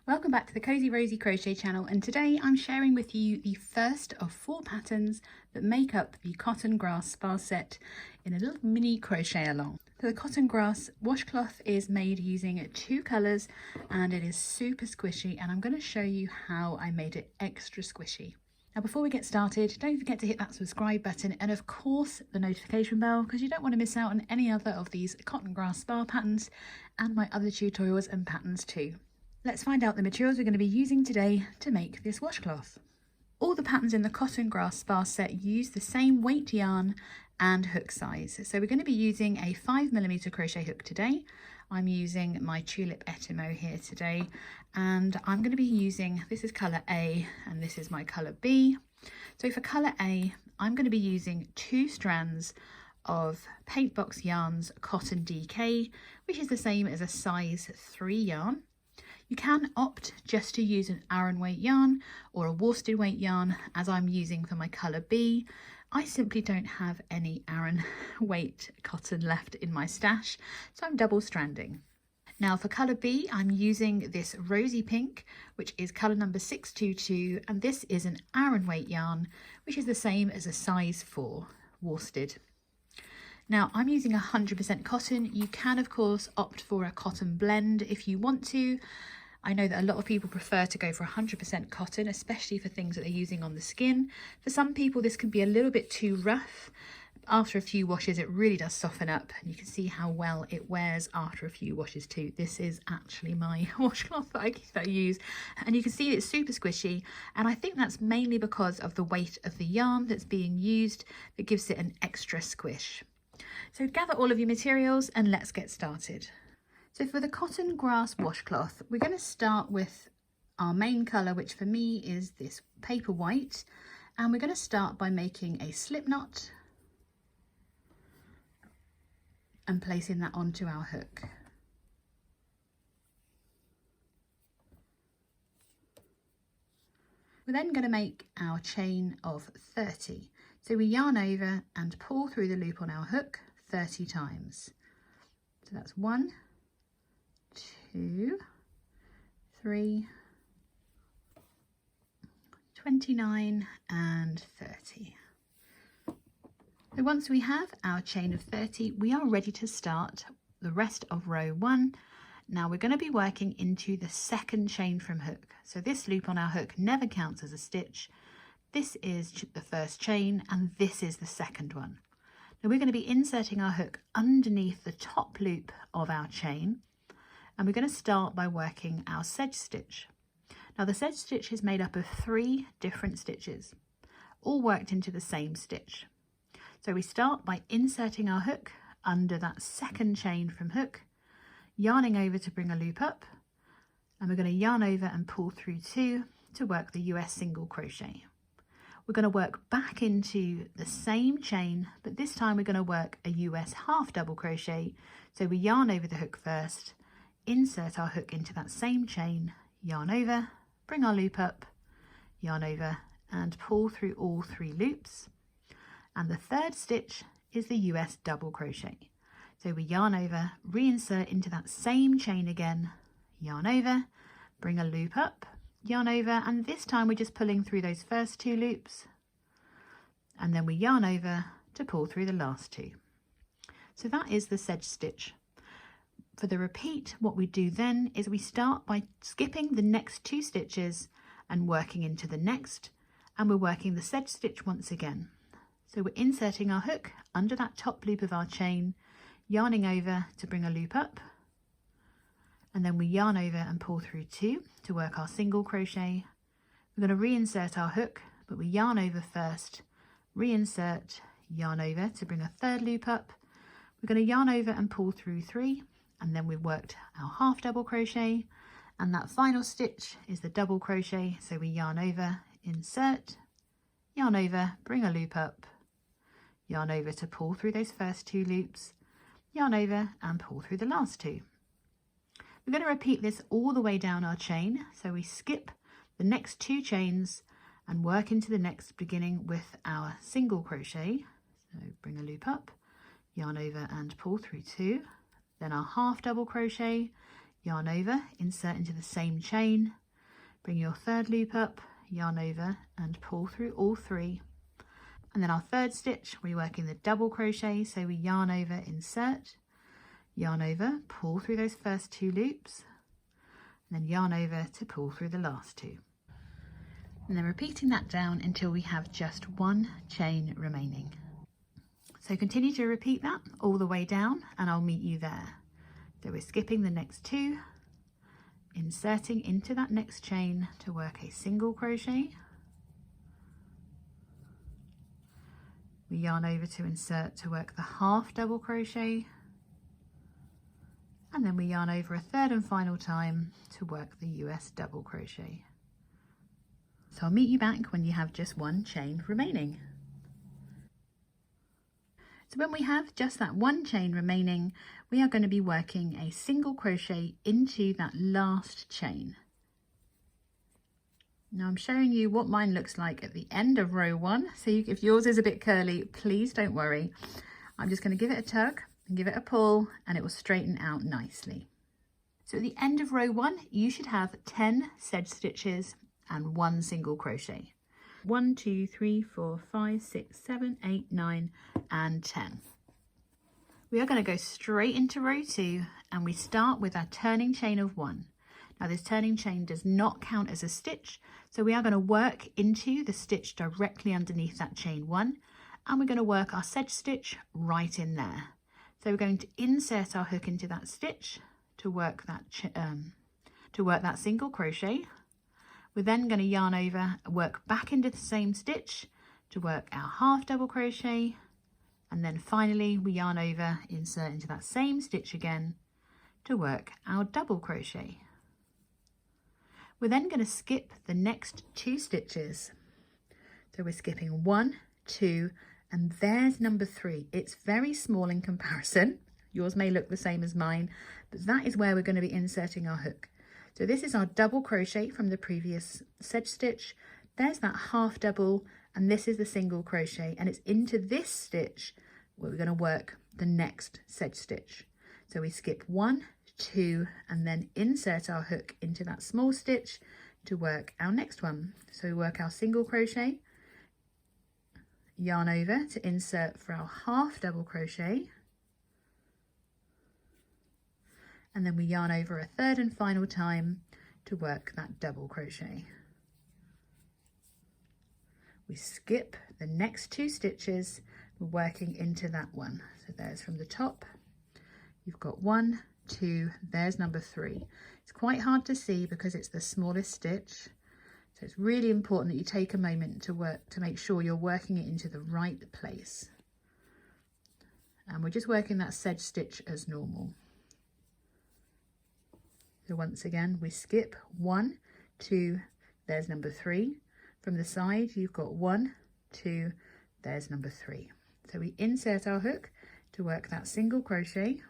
Welcome back to the Cozy Rosy Crochet channel, and today I'm sharing with you the first of 4 patterns that make up the cotton grass spa set in a little mini crochet along. So the cotton grass washcloth is made using 2 colours and it is super squishy, and I'm going to show you how I made it extra squishy. Now before we get started, don't forget to hit that subscribe button and of course the notification bell, because you don't want to miss out on any other of these cotton grass spa patterns and my other tutorials and patterns too. Let's find out the materials we're going to be using today to make this washcloth. All the patterns in the cotton grass spa set use the same weight yarn and hook size. So we're going to be using a 5mm crochet hook today. I'm using my Tulip Etimo here today, and I'm going to be using, this is colour A and this is my colour B. So for colour A, I'm going to be using 2 strands of Paintbox Yarns Cotton DK, which is the same as a size 3 yarn. You can opt just to use an Aran weight yarn or a worsted weight yarn, as I'm using for my colour B. I simply don't have any Aran weight cotton left in my stash, so I'm double stranding. Now for colour B, I'm using this rosy pink, which is colour number 622, and this is an Aran weight yarn, which is the same as a size 4 worsted. Now I'm using 100% cotton. You can of course opt for a cotton blend if you want to. I know that a lot of people prefer to go for 100% cotton, especially for things that they're using on the skin. For some people this can be a little bit too rough. After a few washes it really does soften up, and you can see how well it wears after a few washes too. This is actually my washcloth that I use, and you can see it's super squishy, and I think that's mainly because of the weight of the yarn that's being used that gives it an extra squish. So gather all of your materials and let's get started. So for the cotton grass washcloth, we're going to start with our main colour, which for me is this paper white, and we're going to start by making a slip knot and placing that onto our hook. We're then going to make our chain of 30. So we yarn over and pull through the loop on our hook 30 times. So that's 1, 2, 3, 29 and 30. So once we have our chain of 30, we are ready to start the rest of row 1. Now we're going to be working into the second chain from hook. So this loop on our hook never counts as a stitch. This is the first chain and this is the second one. Now we're going to be inserting our hook underneath the top loop of our chain, and we're going to start by working our sedge stitch. Now the sedge stitch is made up of 3 different stitches, all worked into the same stitch. So we start by inserting our hook under that second chain from hook, yarning over to bring a loop up, and we're going to yarn over and pull through 2 to work the US single crochet. We're going to work back into the same chain, but this time we're going to work a US half double crochet. So we yarn over the hook first, insert our hook into that same chain, yarn over, bring our loop up, yarn over and pull through all 3 loops. And the third stitch is the US double crochet. So we yarn over, reinsert into that same chain again, yarn over, bring a loop up, yarn over, and this time we're just pulling through those first 2 loops, and then we yarn over to pull through the last 2. So that is the sedge stitch. For the repeat, what we do then is we start by skipping the next 2 stitches and working into the next, and we're working the sedge stitch once again. So we're inserting our hook under that top loop of our chain, yarning over to bring a loop up, and then we yarn over and pull through 2 to work our single crochet. We're going to reinsert our hook, but we yarn over first, reinsert, yarn over to bring a 3rd loop up. We're going to yarn over and pull through 3, and then we've worked our half double crochet, and that final stitch is the double crochet. So we yarn over, insert, yarn over, bring a loop up, yarn over to pull through those first 2 loops, yarn over and pull through the last 2. We're going to repeat this all the way down our chain. So we skip the next 2 chains and work into the next, beginning with our single crochet. So bring a loop up, yarn over and pull through 2, then our half double crochet, yarn over, insert into the same chain, bring your third loop up, yarn over and pull through all 3. And then our third stitch, we're working the double crochet, so we yarn over, insert, yarn over, pull through those first 2 loops, and then yarn over to pull through the last 2. And then repeating that down until we have just 1 chain remaining. So continue to repeat that all the way down and I'll meet you there. So we're skipping the next 2, inserting into that next chain to work a single crochet. We yarn over to insert to work the half double crochet, and then we yarn over a third and final time to work the US double crochet. So I'll meet you back when you have just 1 chain remaining. So when we have just that 1 chain remaining, we are going to be working a single crochet into that last chain. Now I'm showing you what mine looks like at the end of row 1, so if yours is a bit curly, please don't worry. I'm just going to give it a tug and give it a pull and it will straighten out nicely. So at the end of row 1, you should have 10 sedge stitches and 1 single crochet. 1, 2, 3, 4, 5, 6, 7, 8, 9 and 10. We are going to go straight into row 2 and we start with our turning chain of 1. Now this turning chain does not count as a stitch, so we are going to work into the stitch directly underneath that chain 1 and we're going to work our sedge stitch right in there. So we're going to insert our hook into that stitch to work that single crochet. We're then going to yarn over, work back into the same stitch to work our half double crochet, and then finally we yarn over, insert into that same stitch again to work our double crochet. We're then going to skip the next 2 stitches. So we're skipping 1, 2, and there's number 3. It's very small in comparison. Yours may look the same as mine, but that is where we're going to be inserting our hook. So this is our double crochet from the previous sedge stitch. There's that half double, and this is the single crochet, and it's into this stitch where we're going to work the next sedge stitch. So we skip 1, 2, and then insert our hook into that small stitch to work our next one. So we work our single crochet, yarn over to insert for our half double crochet, and then we yarn over a third and final time to work that double crochet. We skip the next 2 stitches, we're working into that one. So there's from the top, you've got 1, 2, there's number 3. It's quite hard to see because it's the smallest stitch. So it's really important that you take a moment to make sure you're working it into the right place. And we're just working that sedge stitch as normal. So once again, we skip 1, 2, there's number 3. From the side, you've got 1, 2, there's number 3. So we insert our hook to work that single crochet,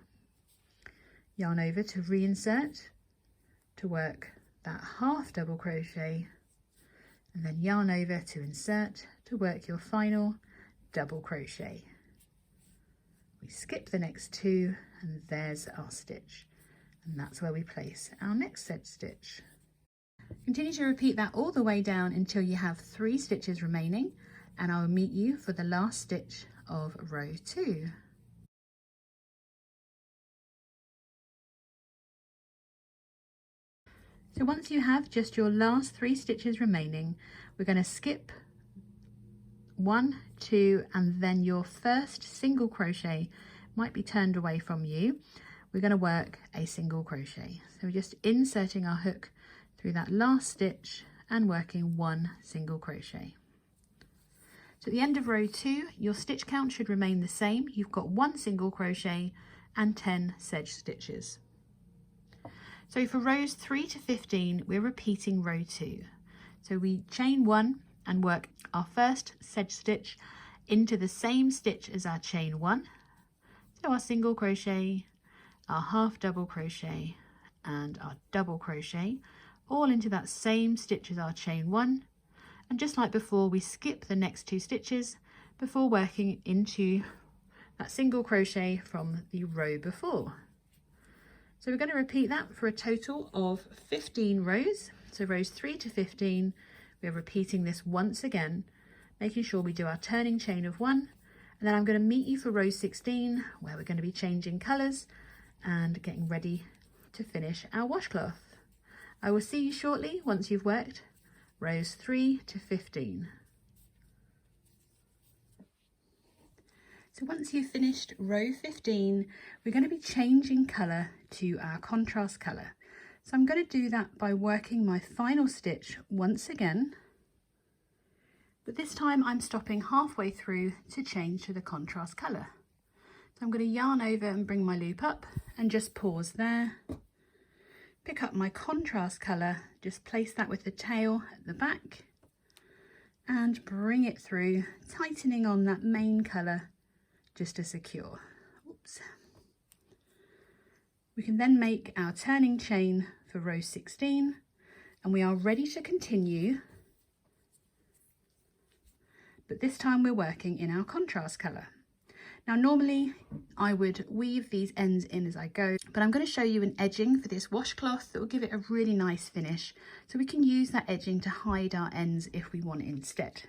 yarn over to reinsert to work that half double crochet, and then yarn over to insert to work your final double crochet. We skip the next 2 and there's our stitch. And that's where we place our next sedge stitch. Continue to repeat that all the way down until you have 3 stitches remaining, and I'll meet you for the last stitch of row 2. So once you have just your last 3 stitches remaining, we're going to skip 1, 2, and then your first single crochet might be turned away from you. We're going to work a single crochet. So we're just inserting our hook through that last stitch and working 1 single crochet. So at the end of row 2, your stitch count should remain the same. You've got 1 single crochet and 10 sedge stitches. So for rows 3 to 15, we're repeating row 2. So we chain 1 and work our first sedge stitch into the same stitch as our chain 1. So our single crochet, our half double crochet and our double crochet, all into that same stitch as our chain 1, and just like before, we skip the next 2 stitches before working into that single crochet from the row before. So we're going to repeat that for a total of 15 rows. So rows 3 to 15, we're repeating this once again, making sure we do our turning chain of 1. And then I'm going to meet you for row 16, where we're going to be changing colours and getting ready to finish our washcloth. I will see you shortly once you've worked rows 3 to 15. So once you've finished row 15, we're going to be changing colour to our contrast colour. So I'm going to do that by working my final stitch once again, but this time I'm stopping halfway through to change to the contrast colour. So I'm going to yarn over and bring my loop up and just pause there. Pick up my contrast colour, just place that with the tail at the back and bring it through, tightening on that main colour just to secure. Oops. We can then make our turning chain for row 16 and we are ready to continue, but this time we're working in our contrast colour. Now normally I would weave these ends in as I go, but I'm going to show you an edging for this washcloth that will give it a really nice finish, so we can use that edging to hide our ends if we want it instead.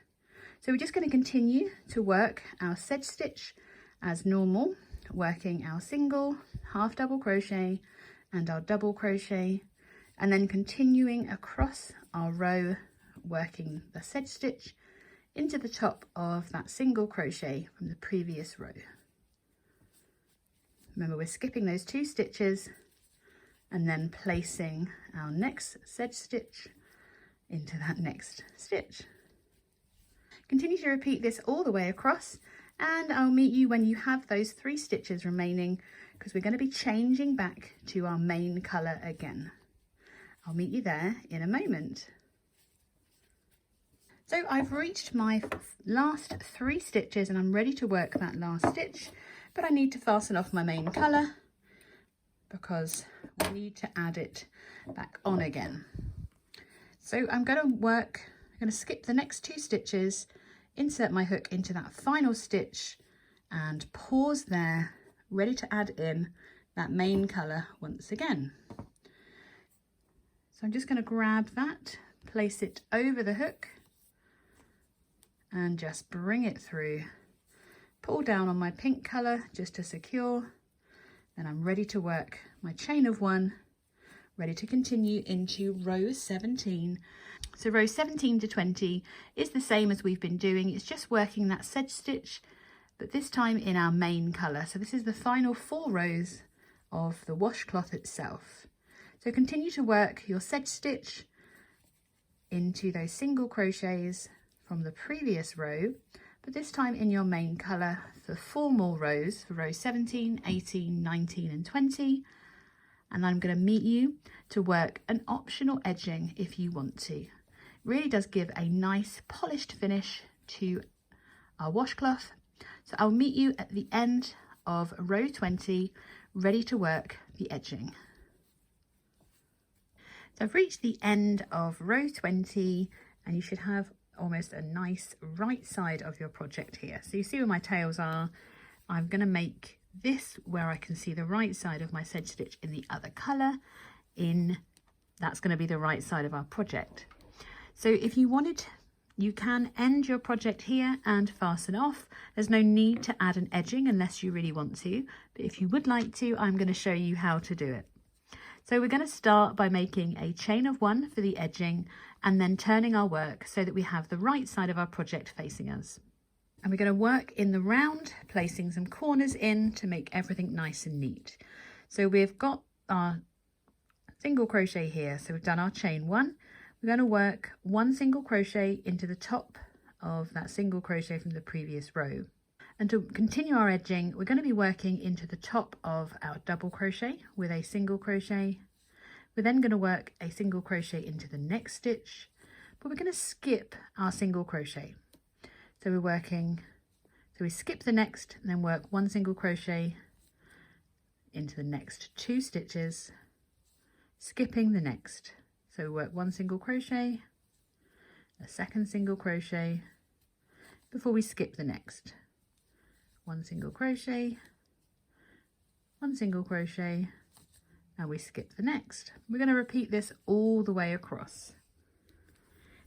So we're just going to continue to work our sedge stitch as normal, working our single, half double crochet and our double crochet, and then continuing across our row, working the sedge stitch into the top of that single crochet from the previous row. Remember, we're skipping those 2 stitches and then placing our next sedge stitch into that next stitch. Continue to repeat this all the way across, and I'll meet you when you have those 3 stitches remaining, because we're going to be changing back to our main colour again. I'll meet you there in a moment. So I've reached my last 3 stitches and I'm ready to work that last stitch, but I need to fasten off my main colour because we need to add it back on again. So I'm going to skip the next 2 stitches, insert my hook into that final stitch and pause there, ready to add in that main colour once again. So I'm just going to grab that, place it over the hook and just bring it through, pull down on my pink colour just to secure, then I'm ready to work my chain of 1, ready to continue into row 17. So row 17 to 20 is the same as we've been doing, it's just working that sedge stitch, but this time in our main colour. So this is the final 4 rows of the washcloth itself. So continue to work your sedge stitch into those single crochets from the previous row, but this time in your main colour for 4 more rows, for row 17, 18, 19 and 20. And I'm going to meet you to work an optional edging if you want to. It really does give a nice polished finish to our washcloth. So I'll meet you at the end of row 20, ready to work the edging. So I've reached the end of row 20 and you should have almost a nice right side of your project here. So you see where my tails are. I'm going to make this where I can see the right side of my sedge stitch in the other colour. That's going to be the right side of our project. So if you wanted, you can end your project here and fasten off. There's no need to add an edging unless you really want to, but if you would like to, I'm going to show you how to do it. So we're going to start by making a chain of 1 for the edging and then turning our work so that we have the right side of our project facing us. And we're going to work in the round, placing some corners in to make everything nice and neat. So we've got our single crochet here. So we've done our chain 1. We're going to work 1 single crochet into the top of that single crochet from the previous row. And to continue our edging, we're going to be working into the top of our double crochet with a single crochet. We're then going to work a single crochet into the next stitch, but we're going to skip our single crochet. So we skip the next and then work 1 single crochet into the next 2 stitches, skipping the next. So we work 1 single crochet, a second single crochet before we skip the next. 1 single crochet, 1 single crochet, and we skip the next. We're going to repeat this all the way across.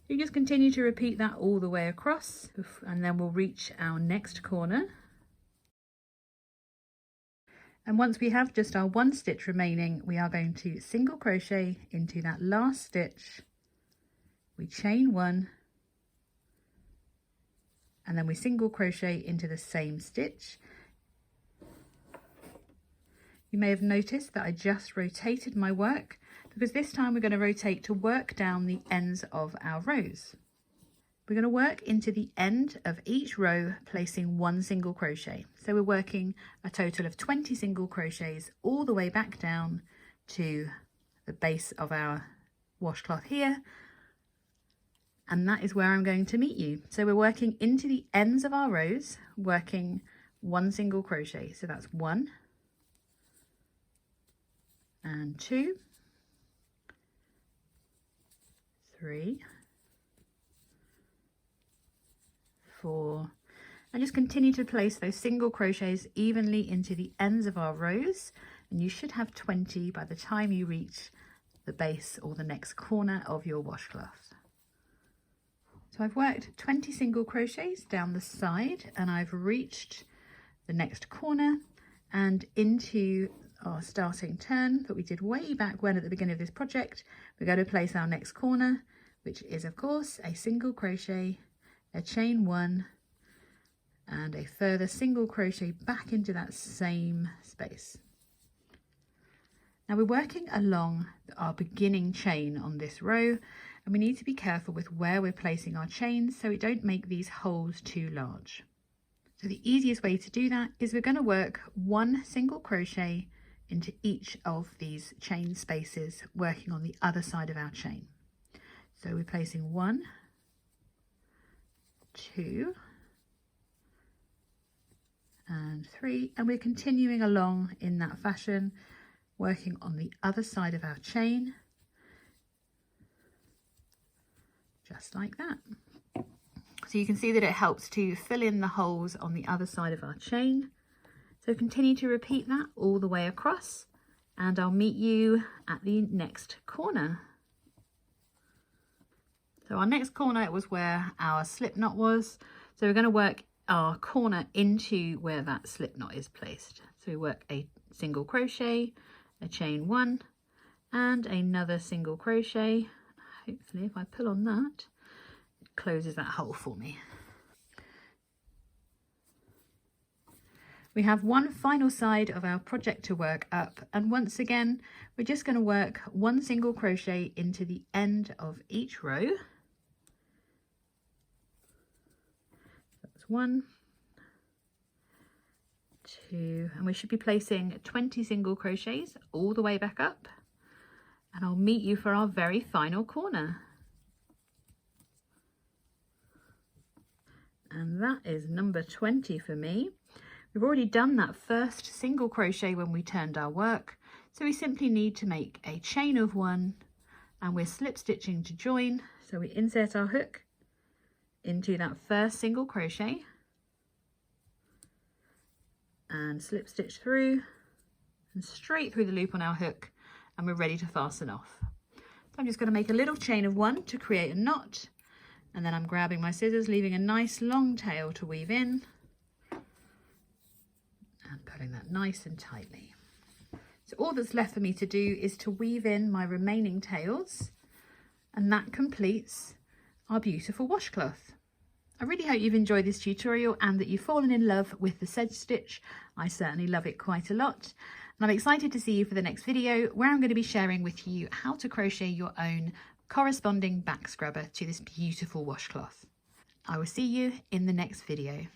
You just continue to repeat that all the way across, and then we'll reach our next corner. And once we have just our 1 stitch remaining, we are going to single crochet into that last stitch. We chain 1, and then we single crochet into the same stitch. You may have noticed that I just rotated my work, because this time we're going to rotate to work down the ends of our rows. We're going to work into the end of each row, placing 1 single crochet. So we're working a total of 20 single crochets all the way back down to the base of our washcloth here. And that is where I'm going to meet you. So we're working into the ends of our rows, working 1 single crochet. So that's 1 and 2, 3, 4, and just continue to place those single crochets evenly into the ends of our rows, and you should have 20 by the time you reach the base or the next corner of your washcloth. So I've worked 20 single crochets down the side, and I've reached the next corner and into our starting turn that we did way back when at the beginning of this project. We're going to place our next corner, which is of course a single crochet, a chain 1, and a further single crochet back into that same space. Now we're working along our beginning chain on this row, and we need to be careful with where we're placing our chains so we don't make these holes too large. So the easiest way to do that is we're going to work 1 single crochet into each of these chain spaces, working on the other side of our chain. So we're placing 1, 2 and 3, and we're continuing along in that fashion, working on the other side of our chain, just like that. So you can see that it helps to fill in the holes on the other side of our chain. So continue to repeat that all the way across, and I'll meet you at the next corner. So our next corner was where our slip knot was. So we're going to work our corner into where that slip knot is placed. So we work a single crochet, a chain 1, and another single crochet. Hopefully if I pull on that, it closes that hole for me. We have one final side of our project to work up, and once again we're just going to work 1 single crochet into the end of each row. That's 1, 2, and we should be placing 20 single crochets all the way back up, and I'll meet you for our very final corner. And that is number 20 for me. We've already done that first single crochet when we turned our work, so we simply need to make a chain of 1, and we're slip stitching to join. So we insert our hook into that first single crochet and slip stitch through and straight through the loop on our hook, and we're ready to fasten off. So I'm just going to make a little chain of 1 to create a knot, and then I'm grabbing my scissors, leaving a nice long tail to weave in and pulling that nice and tightly. So all that's left for me to do is to weave in my remaining tails, and that completes our beautiful washcloth. I really hope you've enjoyed this tutorial and that you've fallen in love with the sedge stitch. I certainly love it quite a lot, and I'm excited to see you for the next video, where I'm going to be sharing with you how to crochet your own corresponding back scrubber to this beautiful washcloth. I will see you in the next video.